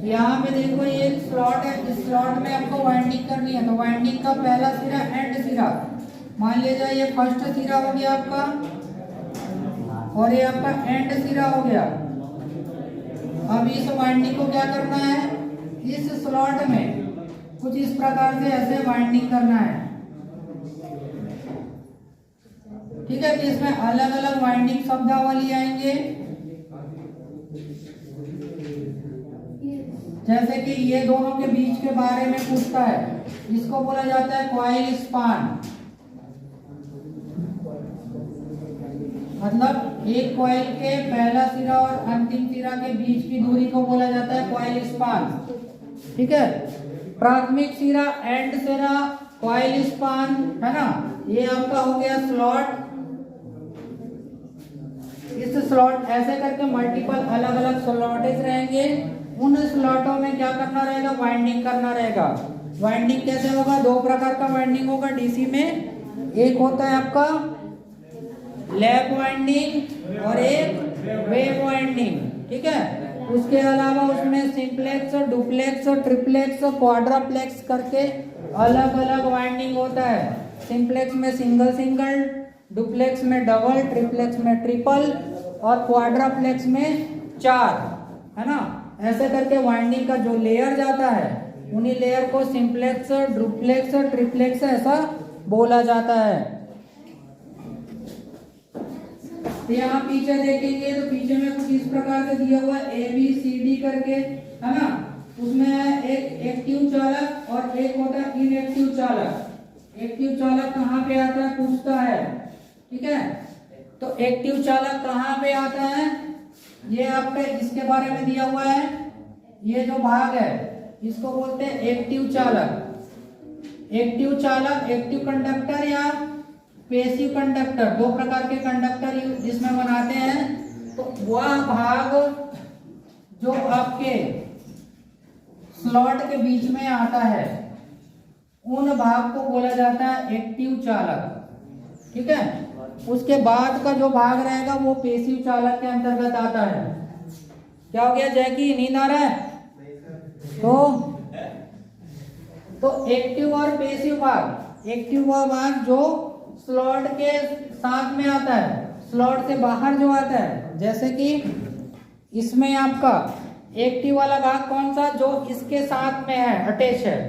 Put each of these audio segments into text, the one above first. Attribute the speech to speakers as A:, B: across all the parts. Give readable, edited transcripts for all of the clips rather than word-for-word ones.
A: यहाँ पे देखो ये एक स्लॉट है, इस स्लॉट में आपको वाइंडिंग करनी है। तो वाइंडिंग का पहला सिरा एंड सिरा, मान लीजिए ये फर्स्ट सिरा हो गया आपका और ये आपका एंड सिरा हो गया। अब इस वाइंडिंग को क्या करना है, इस स्लॉट में कुछ इस प्रकार से ऐसे वाइंडिंग करना है। ठीक है, तो इसमें अलग अलग वाइंडिंग शब्दावली आएंगे, जैसे कि ये दोनों के बीच के बारे में पूछता है, इसको बोला जाता है कॉइल स्पान। मतलब एक कॉइल के पहला सिरा और अंतिम सिरा के बीच की दूरी को बोला जाता है कॉइल स्पान। ठीक है, प्राथमिक सिरा एंड सिरा कॉइल स्पान है ना। ये आपका हो गया स्लॉट। इस स्लॉट ऐसे करके मल्टीपल अलग अलग स्लॉटेज रहेंगे। उन स्लॉटों में क्या करना रहेगा, वाइंडिंग करना रहेगा। वाइंडिंग कैसे होगा, दो प्रकार का वाइंडिंग होगा डीसी में। एक होता है आपका लैप वाइंडिंग और एक वेव वाइंडिंग। ठीक है, उसके अलावा उसमें सिंप्लेक्स, डुप्लेक्स, ट्रिप्लेक्स, क्वाड्राप्लेक्स करके अलग अलग वाइंडिंग होता है। सिंप्लेक्स में सिंगल सिंगल, डुप्लेक्स में डबल, ट्रिप्लेक्स में ट्रिपल और क्वाड्राप्लेक्स में 4, है ना। ऐसे करके वाइंडिंग का जो लेयर जाता है उन्हीं लेयर को सिंप्लेक्स, डुप्लेक्स, ट्रिप्लेक्स ऐसा बोला जाता है। तो यहाँ पीछे देखेंगे तो पीछे में कुछ इस प्रकार से दिया हुआ है ABCD करके, है ना। उसमें एक एक्टिव चालक और एक होता है इनएक्टिव चालक। एक्टिव चालक कहाँ पे आता है पूछता है। ठीक है, तो एक्टिव चालक कहाँ पे आता है, ये आपके इसके बारे में दिया हुआ है। ये जो भाग है इसको बोलते हैं एक्टिव चालक। एक्टिव चालक, एक्टिव कंडक्टर या पैसिव कंडक्टर, दो प्रकार के कंडक्टर जिसमें बनाते हैं। तो वह भाग जो आपके स्लॉट के बीच में आता है उन भाग को बोला जाता है एक्टिव चालक। ठीक है, उसके बाद का जो भाग रहेगा वो पैसिव चालक के अंतर्गत आता है। क्या हो गया जैकी, नींद आ रहा है? तो एक्टिव और पैसिव भाग, एक्टिव वह भाग जो स्लॉट के साथ में आता है, स्लॉट से बाहर जो आता है। जैसे कि इसमें आपका एक्टिव वाला भाग कौन सा, जो इसके साथ में है, अटैच है।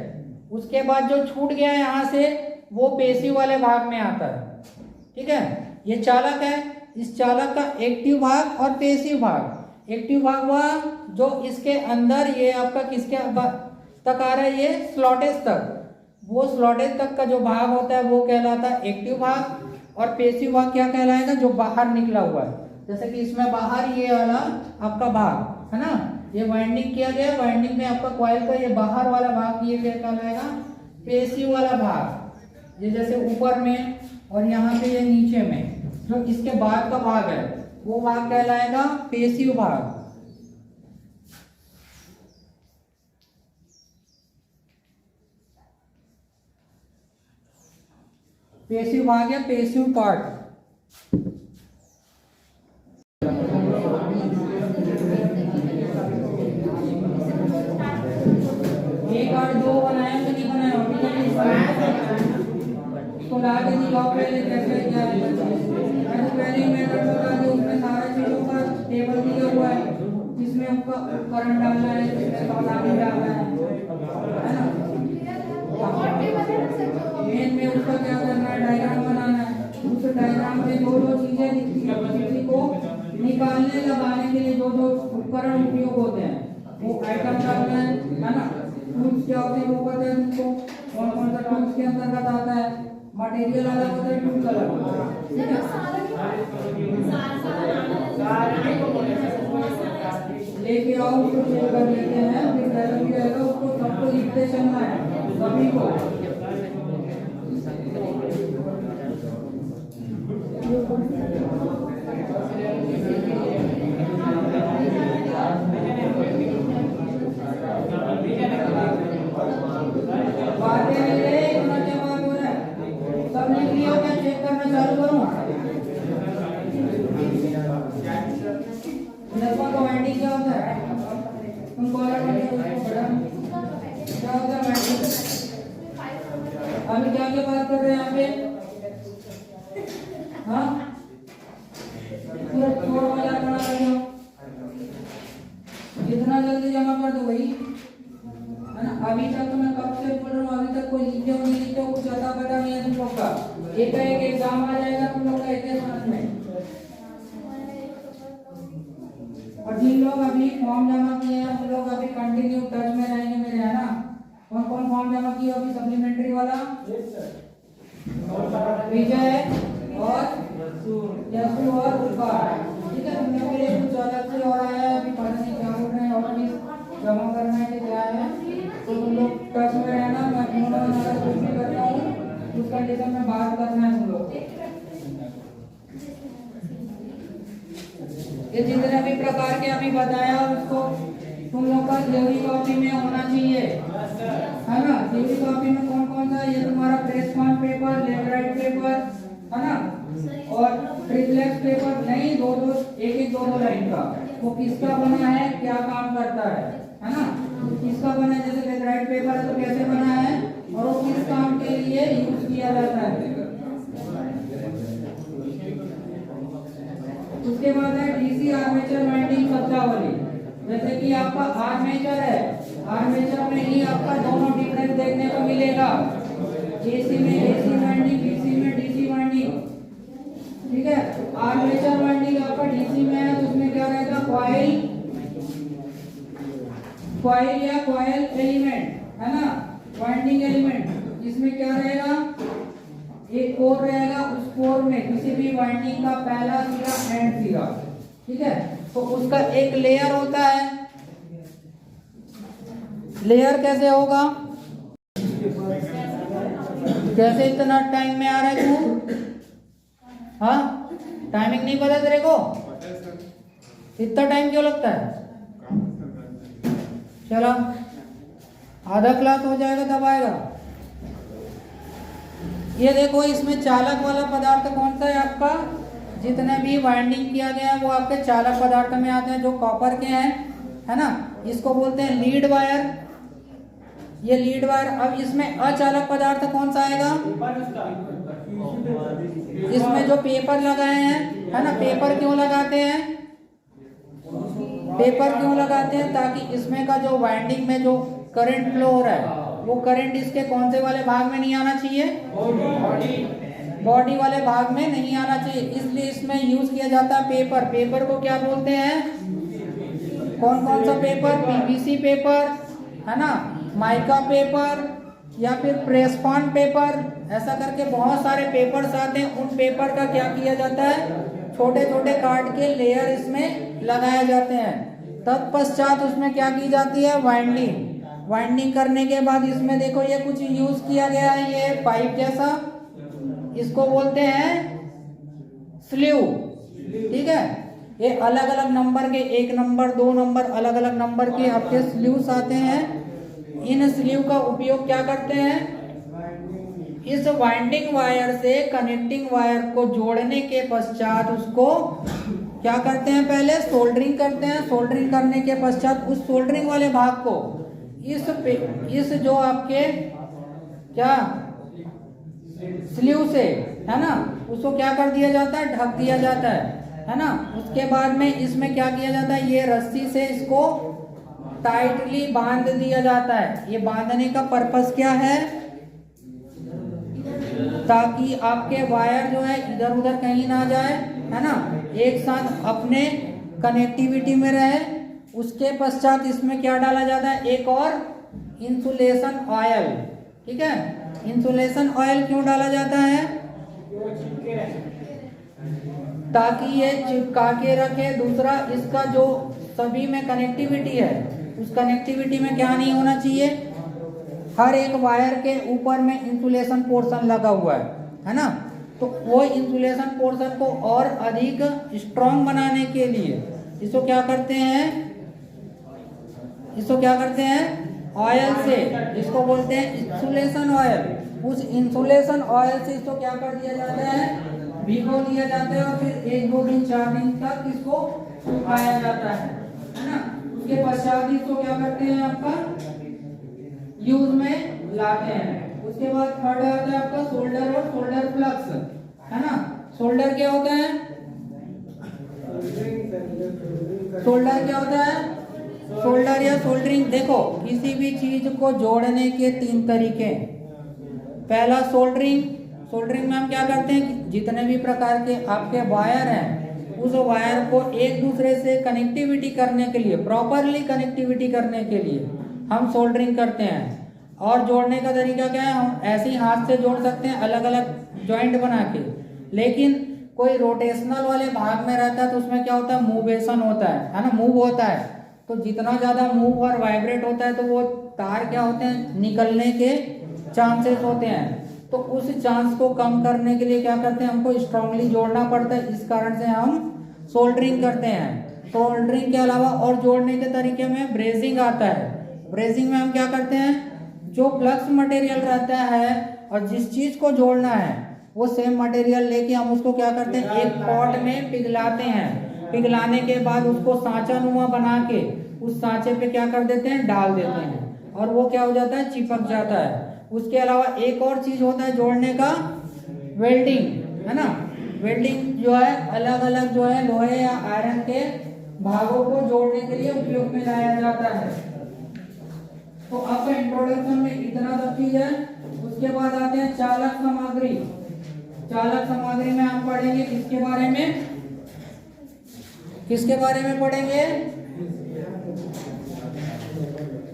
A: उसके बाद जो छूट गया है यहाँ से वो पैसिव वाले भाग में आता है। ठीक है, ये चालक है, इस चालक का एक्टिव भाग और पैसिव भाग। एक्टिव भाग वह जो इसके अंदर, ये आपका किसके तक आ रहा है, ये स्लॉटेज तक, वो स्लॉटेज तक का जो भाग होता है वो कहलाता है एक्टिव भाग। और पैसिव भाग क्या कहलाएगा, जो बाहर निकला हुआ है। जैसे कि इसमें बाहर ये वाला आपका भाग है ना, ये वाइंडिंग किया गया, वाइंडिंग में आपका कॉइल का ये बाहर वाला भाग ये क्या कहलाएगा, पैसिव वाला भाग। ये जैसे ऊपर में और यहाँ पे ये नीचे में जो इसके बाद का भाग है वो भाग कहलाएगा पैसिव भाग। पैसिव भाग या पैसिव पार्ट। एक और दो बनाया तो नहीं बनाया, तो लाके दिखाओ पहले कैसे क्या है। पहले मेथड बता दो, उसमें सारे चीजों का टेबल दिया हुआ है, जिसमें आपका करंट डालना है, जिसमें सावधानी डालना है ना। मेन में उसका क्या करना है, डायग्राम बनाना है। उस डायग्राम में जो जो चीजें दिखती है उसी को निकालने लगाने के लिए जो जो उपकरण उपयोग होते हैं वो आइटम डालना है ना। टूल्स क्या होते हैं वो पता है उनको, कौन कौन सा टूल्स के अंतर्गत आता है। मटेरियल अलग होता है, टूल्स अलग होता है। ठीक है, लेके आओ उसको चेक कर लेते हैं, फिर जैसा भी रहेगा उसको सबको लिखते चलना है सभी को। वाइंडिंग क्या होता है, तुम कॉलर जितना जल्दी जमा कर दो वही है ना। अभी तक तो मैं कब से बोल रहा हूँ, अभी तक कोई लिखे हो नहीं लिखे हो, कुछ अता पता नहीं है तुम लोग का। एक एग्जाम आ जाएगा तुम लोग का एक मंथ में। और जिन लोग अभी फॉर्म जमा किए हैं उन लोग अभी कंटिन्यू टच में रहेंगे मेरे, है ना। कौन कौन फॉर्म जमा किया अभी सप्लीमेंट्री वाला? विजय और यशु और उपकार, ठीक है। तुम लोग के लिए कुछ अलग से और आया है, अभी पता नहीं क्या बोल रहे हैं और भी जमा करना है कि क्या है, तो तुम लोग टच में रहना। मैं फोन अगर कुछ भी करता हूँ उस कंडीशन में बात करना है तुम लोग। ये जितने भी प्रकार के अभी बताया उसको तुम लोग का थ्योरी कॉपी में होना चाहिए, है ना। थ्योरी कॉपी में कौन कौन सा? ये तुम्हारा प्रेस कॉन पेपर, लेफ्ट राइट पेपर, है ना, और ट्रिप्लेक्स पेपर। नहीं, दो दो एक एक दो लाइन का, वो किसका बना है, क्या काम करता है ना। किसका बना है, जैसे लेफ्ट राइट पेपर है तो कैसे बना है और वो किस काम के लिए यूज किया जाता है। उसके बाद है डीसी आर्मेचर वाइंडिंग शब्दावली। जैसे कि आपका आर्मेचर है, आर्मेचर में ही आपका दोनों डिफरेंस देखने को मिलेगा, एसी में एसी वाइंडिंग, डीसी में डीसी वाइंडिंग, ठीक है। आर्मेचर वाइंडिंग आपका डीसी में है तो उसमें क्या रहेगा, कॉइल या कॉइल एलिमेंट, है ना, वाइंडिंग एलिमेंट। इसमें क्या रहेगा, एक कोर रहेगा, उस कोर में किसी भी वाइंडिंग का पहला सिरा एंड सिरा, ठीक है। तो उसका एक लेयर होता है। लेयर कैसे होगा, कैसे इतना टाइम में आ रहा है तू? हाँ, टाइमिंग नहीं पता तेरे को? इतना टाइम क्यों लगता है? चलो आधा क्लास हो जाएगा तब आएगा। ये देखो, इसमें चालक वाला पदार्थ कौन सा है आपका? जितने भी वाइंडिंग किया गया है वो आपके चालक पदार्थ में आते हैं, जो कॉपर के हैं, है ना। इसको बोलते हैं लीड वायर, ये लीड वायर। अब इसमें अचालक पदार्थ कौन सा आएगा? इसमें जो पेपर लगाए हैं, है ना। पेपर क्यों लगाते हैं? पेपर क्यों लगाते हैं? ताकि इसमें का जो वाइंडिंग में जो करंट फ्लो हो रहा है वो करंट इसके कौन से वाले भाग में नहीं आना चाहिए? बॉडी वाले भाग में नहीं आना चाहिए, इसलिए इसमें यूज किया जाता है पेपर। पेपर को क्या बोलते हैं? कौन कौन सा पेपर? पीवीसी पेपर, है ना, माइका पेपर या फिर प्रेसकॉन पेपर, ऐसा करके बहुत सारे पेपर्स आते हैं। उन पेपर का क्या किया जाता है, छोटे छोटे काट के लेयर इसमें लगाए जाते हैं। तत्पश्चात उसमें क्या की जाती है, वाइंडिंग। वाइंडिंग करने के बाद इसमें देखो ये कुछ यूज किया गया है, ये पाइप जैसा, इसको बोलते हैं स्लीव, ठीक है। ये अलग अलग नंबर के, 1 नंबर 2 नंबर, अलग अलग नंबर के आपके स्लीव्स आते हैं। इन स्लीव का उपयोग क्या करते हैं, इस वाइंडिंग वायर से कनेक्टिंग वायर को जोड़ने के पश्चात उसको क्या करते हैं, पहले सोल्डरिंग करते हैं। सोल्डरिंग करने के पश्चात उस सोल्डरिंग वाले भाग को इस जो आपके क्या स्लीव से, है ना, उसको क्या कर दिया जाता है, ढक दिया जाता है ना। उसके बाद में इसमें क्या किया जाता है, ये रस्सी से इसको टाइटली बांध दिया जाता है। ये बांधने का पर्पस क्या है, ताकि आपके वायर जो है इधर उधर कहीं ना जाए, है ना, एक साथ अपने कनेक्टिविटी में रहे। उसके पश्चात इसमें क्या डाला जाता है, एक और इंसुलेशन ऑयल, ठीक है। इंसुलेशन ऑयल क्यों डाला जाता है, ताकि ये चिपका के रखे। दूसरा, इसका जो सभी में कनेक्टिविटी है उस कनेक्टिविटी में क्या नहीं होना चाहिए, हर एक वायर के ऊपर में इंसुलेशन पोर्शन लगा हुआ है ना। तो वो इंसुलेशन पोर्शन को और अधिक स्ट्रॉन्ग बनाने के लिए इसको क्या करते हैं, ऑयल से, इसको बोलते हैं इंसुलेशन ऑयल। उस इंसुलेशन ऑयल से इसको क्या कर दिया जाता है, भिगो दिया जाता है और फिर 1 2 दिन 4 दिन तक इसको सुखाया जाता है ना। उसके पश्चात इसको क्या करते हैं, आपका यूज में लाते हैं। उसके बाद थर्ड आता है आपका सोल्डर और सोल्डर फ्लक्स, है ना। सोल्डर क्या होता है, सोल्डरिंग, देखो किसी भी चीज को जोड़ने के 3 तरीके हैं। पहला सोल्डरिंग, सोल्डरिंग में हम क्या करते हैं कि जितने भी प्रकार के आपके वायर हैं उस वायर को एक दूसरे से कनेक्टिविटी करने के लिए, प्रॉपरली कनेक्टिविटी करने के लिए हम सोल्डरिंग करते हैं। और जोड़ने का तरीका क्या है, हम ऐसे ही हाथ से जोड़ सकते हैं अलग अलग जॉइंट बना के, लेकिन कोई रोटेशनल वाले भाग में रहता है तो उसमें क्या होता है, मूवेशन होता है ना, मूव होता है। तो जितना ज्यादा मूव और वाइब्रेट होता है तो वो तार क्या होते हैं, निकलने के चांसेस होते हैं। तो उस चांस को कम करने के लिए क्या करते हैं, हमको स्ट्रांगली जोड़ना पड़ता है। इस कारण से हम सोल्डरिंग करते हैं। सोल्डरिंग के अलावा और जोड़ने के तरीके में ब्रेजिंग आता है। ब्रेजिंग में हम क्या करते हैं, जो फ्लक्स मटेरियल रहता है और जिस चीज को जोड़ना है वो सेम मटेरियल लेके हम उसको क्या करते हैं, एक पॉट में पिघलाते हैं। पिघलाने के बाद उसको सांचा नुमा बना के उस सांचे पे क्या कर देते हैं, डाल देते हैं और वो क्या हो जाता है, चिपक जाता है। उसके अलावा एक और चीज होता है जोड़ने का, वेल्डिंग, है ना। वेल्डिंग जो है अलग अलग जो है लोहे या आयरन के भागों को जोड़ने के लिए उपयोग में लाया जाता है। तो आपका इंट्रोडक्शन में इतना सब चीज है। उसके बाद आते हैं चालक सामग्री। चालक सामग्री में हम पढ़ेंगे किसके बारे में, किसके बारे में पढ़ेंगे,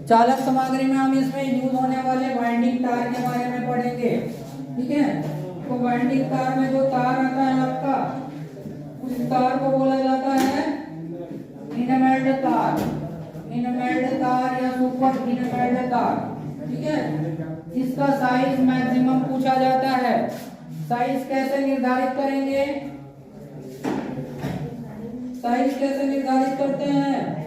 A: चालक सामग्री में हम इसमें यूज होने वाले वाइंडिंग तार के बारे में पढ़ेंगे। ठीक है, तो वाइंडिंग तार में जो तार आता है आपका, उस तार को बोला जाता है इनमेल्ड तार, इनमेल्ड तार या सुपर इनमेल्ड तार। ठीक है, इसका साइज मैक्सिमम पूछा जाता है। साइज कैसे निर्धारित करेंगे, साइज कैसे निर्धारित करते हैं,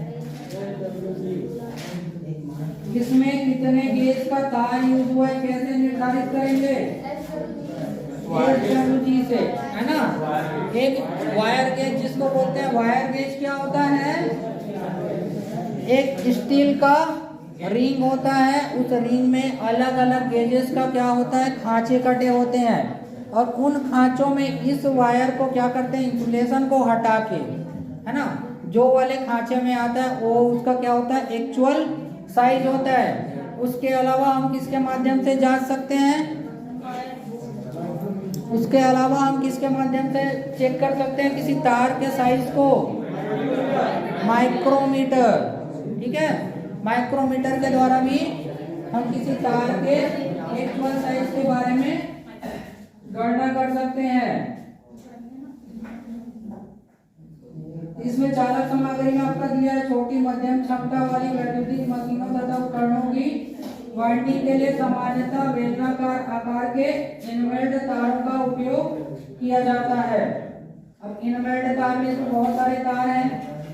A: इसमें कितने गेज का तार यूज हुआ है कैसे निर्धारित करेंगे, से, है ना। एक वायर गेज जिसको बोलते हैं, वायर गेज क्या होता है, एक स्टील का रिंग होता है, उस रिंग में अलग अलग गेजेस का क्या होता है, खांचे कटे होते हैं और उन खांचों में इस वायर को क्या करते हैं, इंसुलेशन को हटा के, है ना, जो वाले खांचे में आता है वो उसका क्या होता है, एक्चुअल साइज होता है। उसके अलावा हम किसके माध्यम से जांच सकते हैं, उसके अलावा हम किसके माध्यम से चेक कर सकते हैं किसी तार के साइज को, माइक्रोमीटर। ठीक है, माइक्रोमीटर के द्वारा भी हम किसी तार के एक्चुअल साइज के बारे में गणना कर सकते हैं। इसमें चालक सामग्री में आपका दिया है छोटी मध्यम क्षमता वाली वैद्युतिक मशीनों तथा उपकरणों की वाइंडिंग के लिए सामान्यतः बेलनाकार आकार के इनमेल्ड तारों का उपयोग किया जाता है। अब इनमेल्ड तार में इसमें बहुत सारे तार हैं,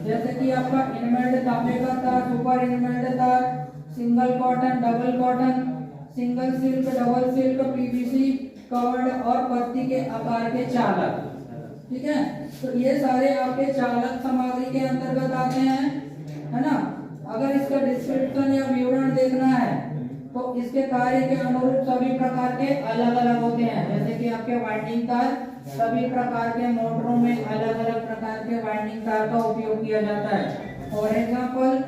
A: जैसे कि आपका इनमेल्ड तांबे का तार, सुपर इनमेल्ड तार, single cotton, double cotton, single silk, double silk, PVC covered और पत्ती के आकार के चालक। ठीक है, तो ये सारे आपके चालक सामग्री के अंतर्गत आते हैं, है ना। अगर इसका डिस्क्रिप्शन या विवरण देखना है तो इसके कार्य के अनुरूप सभी प्रकार के अलग अलग होते हैं। जैसे कि आपके वाइंडिंग तार, सभी प्रकार के मोटरों में अलग अलग प्रकार के वाइंडिंग तार का उपयोग किया जाता है। फॉर एग्जांपल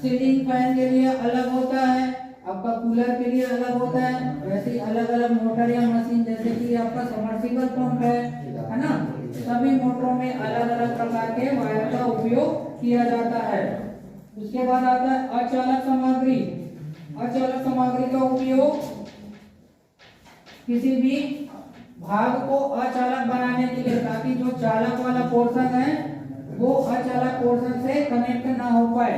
A: सीलिंग फैन के लिए अलग होता है, आपका कूलर के लिए अलग होता है, वैसे ही अलग अलग मोटर या मशीन जैसे कि आपका सबमर्सिबल पंप है ना, सभी मोटरों में अलग अलग प्रकार के वायर का उपयोग किया जाता है। उसके बाद आता है अचालक सामग्री। अचालक सामग्री का उपयोग किसी भी भाग को अचालक बनाने के लिए, ताकि जो चालक वाला पोर्शन है वो अचालक पोर्शन से कनेक्ट ना हो पाए,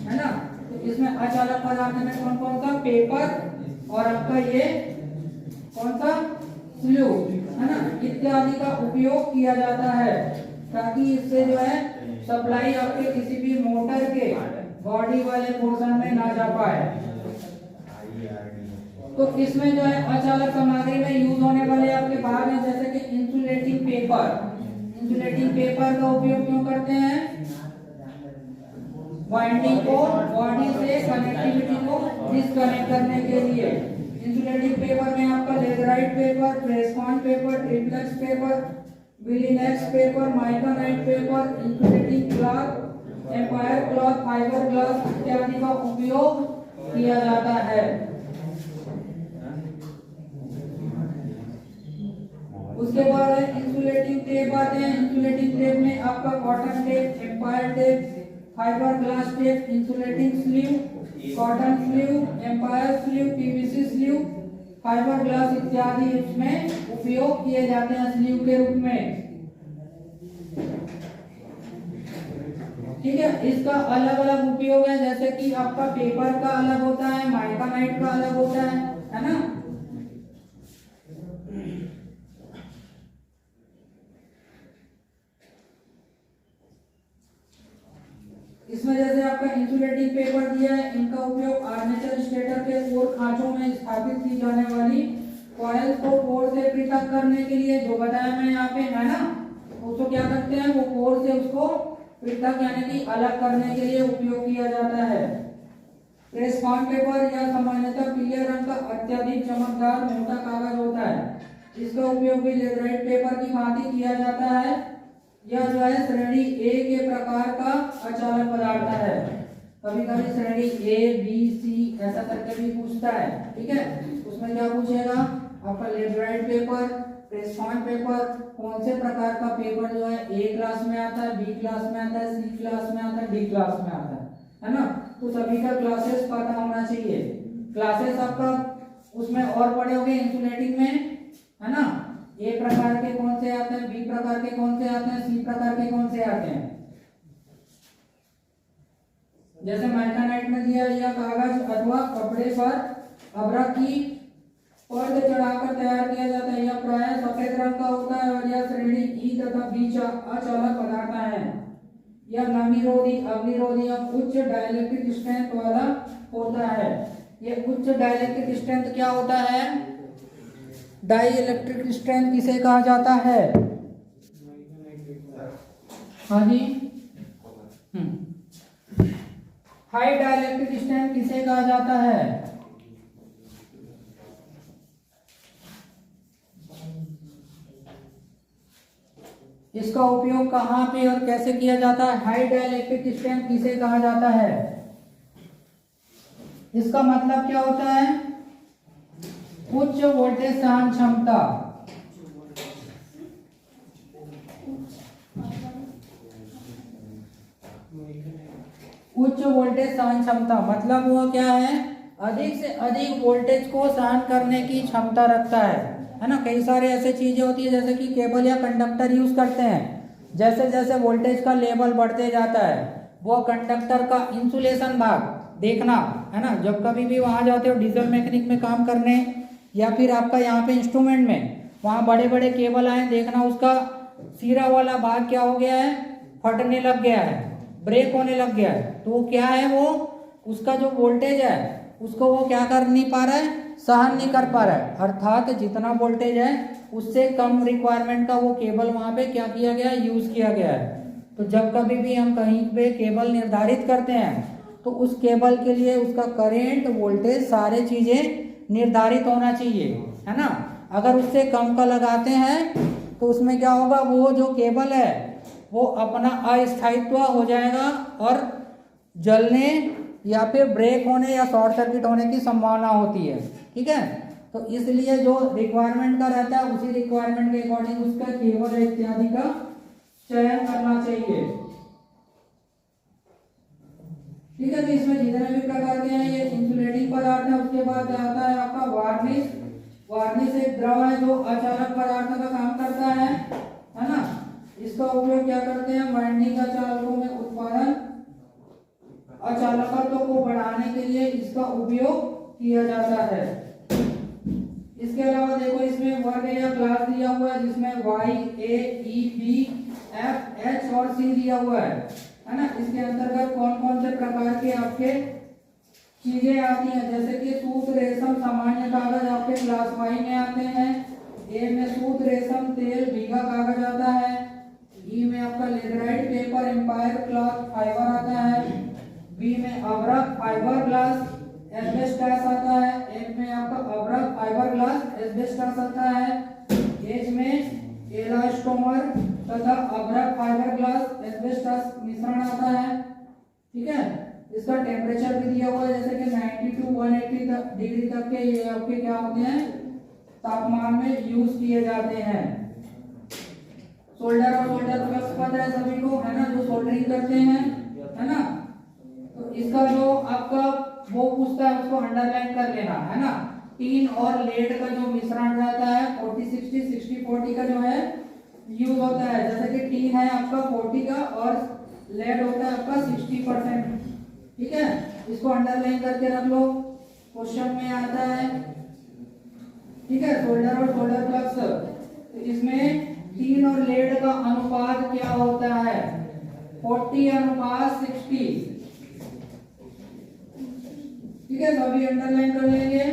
A: है ना। तो इसमें अचालक पदार्थ में कौन कौन सा, पेपर और आपका ये कौन सा, स्लू, है ना, इत्यादि का उपयोग किया जाता है, ताकि इससे जो है सप्लाई आपके किसी भी मोटर के बॉडी वाले पोर्शन में ना जा पाए। तो इसमें जो है अचालक सामग्री में यूज होने वाले आपके भाग हैं, जैसे कि इंसुलेटिंग पेपर। इंसुलेटिंग पेपर का उपयोग क्यों करते हैं, वाइंडिंग को बॉडी से कनेक्टिविटी को डिस्कनेक्ट करने के लिए। इंसुलेटिंग पेपर में आपका लेजराइट पेपर, फ्रेस्कॉन पेपर, ट्रिप्लेक्स पेपर, विलिनेक्स paper, micanite paper, insulating cloth, empire cloth, fibre glass इत्यादि का किया जाता है। उसके बाद इंसुलेटिंग टेप आते हैं। इंसुलेटिंग टेप में आपका cotton tape, empire tape, fibre glass tape, insulating sleeve, cotton sleeve, empire sleeve, PVC sleeve, fibre glass इत्यादि इसमें उपयोग किए जाते हैं स्लीव के रूप में। ठीक है, इसका अलग अलग उपयोग है, जैसे कि आपका पेपर का अलग होता है, माइकानाइट का अलग होता है ना। इसमें जैसे आपका इंसुलेटिंग पेपर दिया है, इनका उपयोग आर्मेचर स्टेटर के कोर खांचों में स्थापित की जाने वाली कॉइल को कोर से पृथक करने के लिए, जो बताया मैं यहाँ पे है ना, उसको क्या करते हैं, वो कोर से उसको पृथक यानी कि अलग करने के लिए उपयोग किया जाता है। प्रेसफॉर्म पेपर या सामान्यतः पीले रंग का अत्यधिक चमकदार मोटा कागज होता है। इसका उपयोग भी लेटराइट पेपर की भांति किया जाता है। यह जो है श्रेणी ए के प्रकार का अचालक पदार्थ है। कभी कभी श्रेणी ए बी सी ऐसा करके भी पूछता है। ठीक है, उसमें क्या पूछेगा, आपका लेटराइट पेपर, प्रेसफॉर्म पेपर कौन से प्रकार का पेपर जो है ए क्लास में आता है, बी क्लास में आता है, सी क्लास में आता है, डी क्लास में आता है ना। तो सभी का क्लासेस पता होना चाहिए। क्लासेस आपका उसमें और पढ़े होंगे इंसुलेटिंग में, है ना। ए प्रकार के कौन से आते हैं, बी प्रकार के कौन से आते हैं, सी प्रकार के कौन से आते हैं। जैसे माइकानाइट में दिया, यह कागज अथवा कपड़े पर अभ्रक की पर्द चढ़ाकर तैयार किया जाता है। यह प्रायः सफेद रंग का होता है और यह श्रेणी ई तथा बी अचालक पदार्थ है। यह नमीरोधी, अग्निरोधी और उच्च डाइलेक्ट्रिक स्ट्रेंथ वाला होता है। यह उच्च डाइलेक्ट्रिक स्ट्रेंथ क्या होता है, डाई इलेक्ट्रिक स्ट्रेंथ किसे कहा जाता है। हाँ जी, हाई डाइलेक्ट्रिक स्ट्रेंथ किसे कहा जाता है। इसका उपयोग कहाँ पे और कैसे किया जाता है। हाई डाइलेक्ट्रिक स्ट्रेंथ किसे कहा जाता है, इसका मतलब क्या होता है, उच्च वोल्टेज सहन क्षमता। उच्च वोल्टेज सहन क्षमता मतलब वो क्या है, अधिक से अधिक वोल्टेज को सहन करने की क्षमता रखता है ना। कई सारे ऐसे चीजें होती है जैसे कि केबल या कंडक्टर यूज करते हैं, जैसे जैसे वोल्टेज का लेवल बढ़ते जाता है, वो कंडक्टर का इंसुलेशन भाग देखना, है ना। जब कभी भी वहां जाते हो डीजल मैकेनिक में काम करने या फिर आपका यहाँ पे इंस्ट्रूमेंट में, वहाँ बड़े बड़े केबल आए, देखना उसका सीरा वाला भाग क्या हो गया है, फटने लग गया है, ब्रेक होने लग गया है। तो वो क्या है, वो उसका जो वोल्टेज है उसको वो क्या कर नहीं पा रहा है, सहन नहीं कर पा रहा है। अर्थात जितना वोल्टेज है उससे कम रिक्वायरमेंट का वो केबल वहाँ पे क्या किया गया है, यूज किया गया है। तो जब कभी भी हम कहीं पे केबल निर्धारित करते हैं तो उस केबल के लिए उसका करेंट, वोल्टेज, सारे चीजें निर्धारित होना चाहिए, है ना। अगर उससे कम का लगाते हैं तो उसमें क्या होगा, वो जो केबल है वो अपना अस्थायित्व हो जाएगा और जलने या फिर ब्रेक होने या शॉर्ट सर्किट होने की संभावना होती है। ठीक है, तो इसलिए जो रिक्वायरमेंट का रहता है उसी रिक्वायरमेंट के अकॉर्डिंग उसका केबल इत्यादि का चयन करना चाहिए। ठीक है, तो इसमें जितने भी प्रकार के हैं ये इंसुलेटिंग पदार्थ है। उसके बाद आता है आपका वार्निश। वार्निश एक द्रव है जो अचालक पदार्थ का काम करता है ना। इसका उपयोग क्या करते हैं, वाइंडिंग अचालकों में उत्पादन अचालकत्व को बढ़ाने के लिए इसका उपयोग किया जाता है। इसके अलावा देखो इसमें वर्ग या क्लास दिया हुआ है जिसमें वाई, ए, ई, बी, एफ, एच और सी दिया हुआ है ना। इसके अंतर्गत कौन कौन से प्रकार के आपके चीजें आती हैं, जैसे कि सूत, रेशम, सामान्य कागज आपके क्लास वाई में आते हैं। ए में सूत, रेशम, तेल, भीगा कागज आता है। ई में आपका leatheroid paper, empire cloth, fibre आता है। बी में अभ्रक, फाइबर ग्लास, एस्बेस्टस आता है। एफ में आपका अभ्रक, फाइबर ग्लास, एस्बेस्टस आता है। एच में एलास्टोमर तथा अभ्रक, फाइबर ग्लास, एस्बेस्टस मिश्रण आता है। ठीक है, इसका टेम्परेचर भी दिया हुआ है, जैसे कि 90 टू 180 डिग्री तक के ये आपके क्या होते हैं, तापमान में यूज किए जाते हैं। सोल्डर और सोल्डर प्लग्स पता है सभी को, है ना, जो सोल्डरिंग करते हैं, है ना। तो इसका जो आपका वो पूछता है उसको अंडरलाइन कर लेना, है ना। टीन और लेड का जो मिश्रण रहता है 40-60 60-40 का जो है यूज होता है। जैसे कि टीन है आपका 40 का और लेड होता है आपका 60%। ठीक है, इसको अंडरलाइन करके रख लो, क्वेश्चन में आता है। ठीक है, सोल्डर और सोल्डर प्लग्स, तो इसमें टीन और लेड का अनुपात क्या होता है, 40:60। ठीक है, सभी अंडरलाइन कर लेंगे।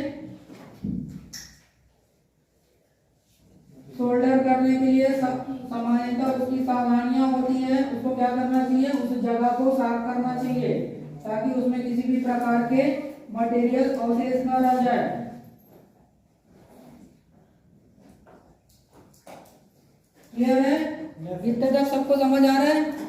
A: सोल्डर करने के लिए सामान्यतः उसकी सावधानियां होती है, उसको क्या करना चाहिए, उस जगह को साफ करना चाहिए ताकि उसमें किसी भी प्रकार के मटेरियल अवशेष न रह जाए। क्लियर है, इतने तक सबको समझ आ रहा है।